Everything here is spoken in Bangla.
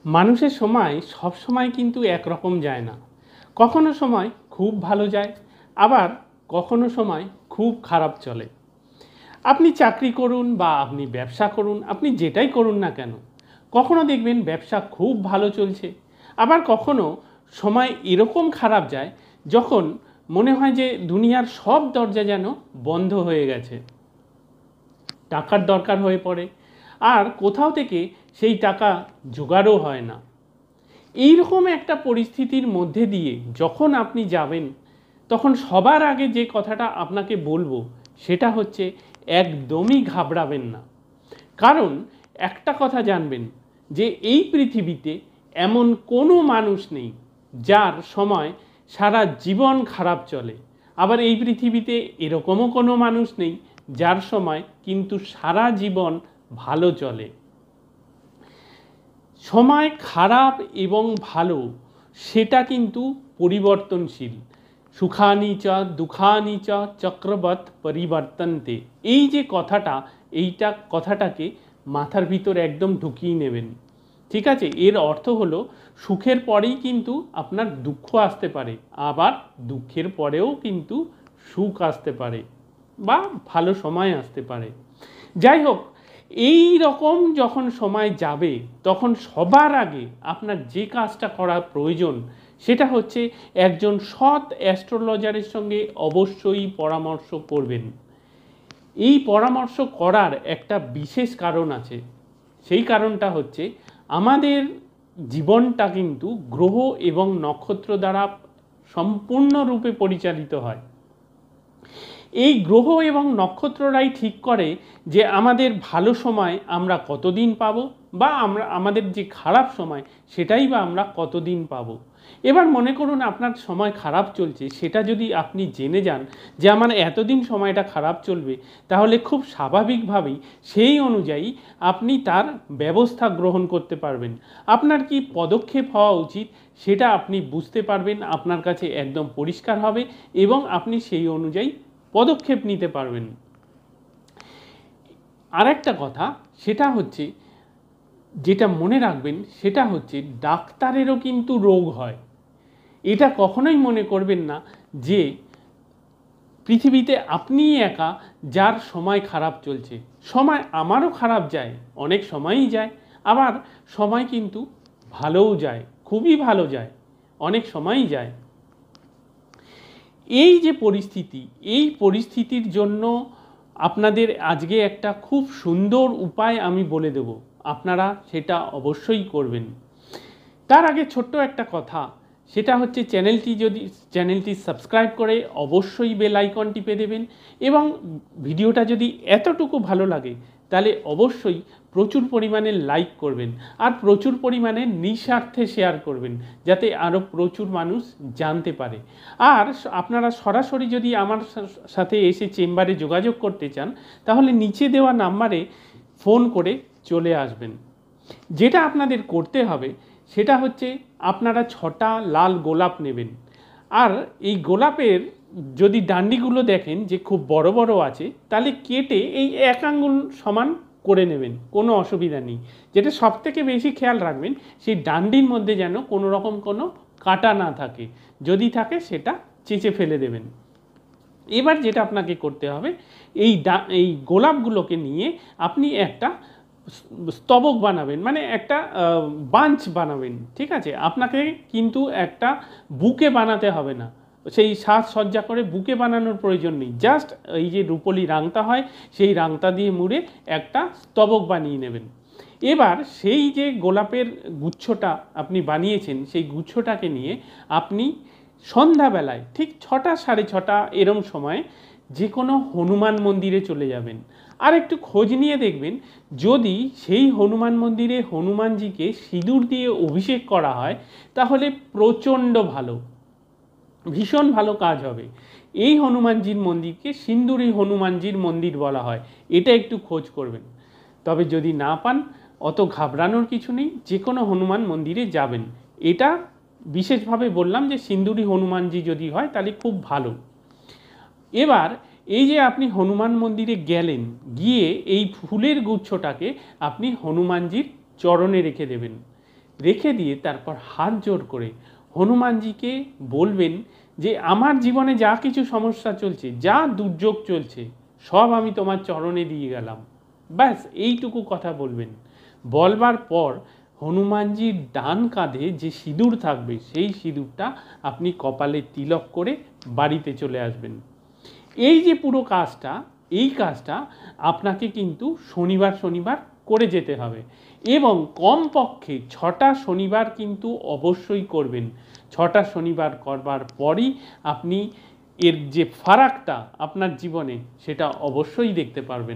মানুষের সময় সব সময় কিন্তু একরকম যায় না। কখনো সময় খুব ভালো যায়, আবার কখনো সময় খুব খারাপ চলে। আপনি চাকরি করুন বা আপনি ব্যবসা করুন, আপনি যেটাই করুন না কেন, কখনো দেখবেন ব্যবসা খুব ভালো চলছে, আবার কখনো সময় এরকম খারাপ যায় যখন মনে হয় যে দুনিয়ার সব দরজা যেন বন্ধ হয়ে গেছে, টাকার দরকার হয়ে পড়ে, আর কোথাও থেকে সেই টাকা জোগাড়ও হয় না। এইরকম একটা পরিস্থিতির মধ্যে দিয়ে যখন আপনি যাবেন, তখন সবার আগে যে কথাটা আপনাকে বলবো সেটা হচ্ছে একদমই ঘাবড়াবেন না। কারণ একটা কথা জানবেন যে এই পৃথিবীতে এমন কোনো মানুষ নেই যার সময় সারা জীবন খারাপ চলে, আবার এই পৃথিবীতে এরকমও কোনো মানুষ নেই যার সময় কিন্তু সারা জীবন ভালো চলে। সময় খারাপ এবং ভালো সেটা কিন্তু পরিবর্তনশীল। সুখানি চ দুঃখানি চ চক্রবৎ পরিবর্তন্তে, এই যে কথাটা, এইটা কথাটাকে মাথার ভিতর একদম ঢুকিয়ে নেবেন। ঠিক আছে, এর অর্থ হলো সুখের পরেই কিন্তু আপনার দুঃখ আসতে পারে, আবার দুঃখের পরেও কিন্তু সুখ আসতে পারে বা ভালো সময় আসতে পারে। যাই হোক, এই রকম যখন সময় যাবে তখন সবার আগে আপনার যে কাজটা করা প্রয়োজন সেটা হচ্ছে একজন সৎ অ্যাস্ট্রোলজারের সঙ্গে অবশ্যই পরামর্শ করবেন। এই পরামর্শ করার একটা বিশেষ কারণ আছে। সেই কারণটা হচ্ছে আমাদের জীবনটা কিন্তু গ্রহ এবং নক্ষত্র দ্বারা সম্পূর্ণরূপে পরিচালিত হয়। এই গ্রহ এবং নক্ষত্ররাই ঠিক করে যে আমাদের ভালো সময় আমরা কতদিন পাব, বা আমাদের যে খারাপ সময় সেটাই বা আমরা কতদিন পাব। এবার মনে করুন আপনার সময় খারাপ চলছে, সেটা যদি আপনি জেনে যান যে আমার এতদিন সময়টা খারাপ চলবে, তাহলে খুব স্বাভাবিকভাবেই সেই অনুযায়ী আপনি তার ব্যবস্থা গ্রহণ করতে পারবেন। আপনার কি পদক্ষেপ হওয়া উচিত সেটা আপনি বুঝতে পারবেন, আপনার কাছে একদম পরিষ্কার হবে এবং আপনি সেই অনুযায়ী পদক্ষেপ নিতে পারবেন। আর একটা কথা সেটা হচ্ছে, যেটা মনে রাখবেন সেটা হচ্ছে ডাক্তারেরও কিন্তু রোগ হয়। এটা কখনোই মনে করবেন না যে পৃথিবীতে আপনিই একা যার সময় খারাপ চলছে। সময় আমারও খারাপ যায়, অনেক সময়ই যায়, আবার সময় কিন্তু ভালোও যায়, খুবই ভালো যায়, অনেক সময়ই যায়। এই যে পরিস্থিতি, এই পরিস্থিতির জন্য আপনাদের আজকে একটা খুব সুন্দর উপায় আমি বলে দেব, আপনারা সেটা অবশ্যই করবেন। তার আগে ছোট্ট একটা কথা, সেটা হচ্ছে চ্যানেলটি সাবস্ক্রাইব করে অবশ্যই বেল আইকন টিপে দেবেন, এবং ভিডিওটা যদি এতটুকু ভালো লাগে তাহলে অবশ্যই প্রচুর পরিমাণে লাইক করবেন, আর প্রচুর পরিমাণে নিঃস্বার্থে শেয়ার করবেন, যাতে আরও প্রচুর মানুষ জানতে পারে। আর আপনারা সরাসরি যদি আমার সাথে এসে চেম্বারে যোগাযোগ করতে চান, তাহলে নিচে দেওয়া নাম্বারে ফোন করে চলে আসবেন। যেটা আপনাদের করতে হবে সেটা হচ্ছে আপনারা 6টা লাল গোলাপ নেবেন, আর এই গোলাপের যদি ডান্ডিগুলো দেখেন যে খুব বড় বড় আছে, তাহলে কেটে এই 1 আঙ্গুল সমান করে নেবেন, কোনো অসুবিধা নেই। যেটা সবথেকে বেশি খেয়াল রাখবেন, সেই ডান্ডির মধ্যে যেন কোনো রকম কোনো কাটা না থাকে, যদি থাকে সেটা চেঁচে ফেলে দেবেন। এবার যেটা আপনাকে করতে হবে, এই গোলাপগুলোকে নিয়ে আপনি একটা স্তবক বানাবেন, মানে একটা বাঞ্চ বানাবেন। ঠিক আছে, আপনাকে কিন্তু একটা বুকে বানাতে হবে না, সেই সাজসজ্জা করে বুকে বানানোর প্রয়োজন নেই। জাস্ট এই যে রুপোলি রাংতা হয়, সেই রাংতা দিয়ে মুড়ে একটা স্তবক বানিয়ে নেবেন। এবার সেই যে গোলাপের গুচ্ছটা আপনি বানিয়েছেন, সেই গুচ্ছটাকে নিয়ে আপনি সন্ধ্যাবেলায় ঠিক 6টা 6:30 এরম সময় যে কোনো হনুমান মন্দিরে চলে যাবেন, আর একটু খোঁজ নিয়ে দেখবেন যদি সেই হনুমান মন্দিরে হনুমানজিকে সিঁদুর দিয়ে অভিষেক করা হয়, তাহলে প্রচণ্ড ভালো, ভীষণ ভালো কাজ হবে। এই হনুমানজির মন্দিরকে সিন্দুরি হনুমানজির মন্দির বলা হয়, এটা একটু খোঁজ করবেন। তবে যদি না পান, অত ঘাবড়ানোর কিছু নেই, যে কোনো হনুমান মন্দিরে যাবেন। এটা বিশেষভাবে বললাম যে সিন্দুরি হনুমানজি যদি হয় তাহলে খুব ভালো। এবার এই যে আপনি হনুমান মন্দিরে গেলেন, গিয়ে এই ফুলের গুচ্ছটাকে আপনি হনুমানজির চরণে রেখে দেবেন। রেখে দিয়ে তারপর হাত জোর করে হনুমানজিকে বলবেন যে আমার জীবনে যা কিছু সমস্যা চলছে, যা দুর্যোগ চলছে, সব আমি তোমার চরণে দিয়ে গেলাম। ব্যাস এইটুকু কথা বলবেন। বলবার পর হনুমানজির ডান কাঁধে যে সিঁদুর থাকবে সেই সিঁদুরটা আপনি কপালে তিলক করে বাড়িতে চলে আসবেন। এই যে পুরো কাজটা, এই কাজটা আপনাকে কিন্তু শনিবার শনিবার করে যেতে হবে এবং কমপক্ষে 6টা শনিবার কিন্তু অবশ্যই করবেন। 6টা শনিবার করবার পরই আপনি এর যে ফারাকটা আপনার জীবনে সেটা অবশ্যই দেখতে পারবেন।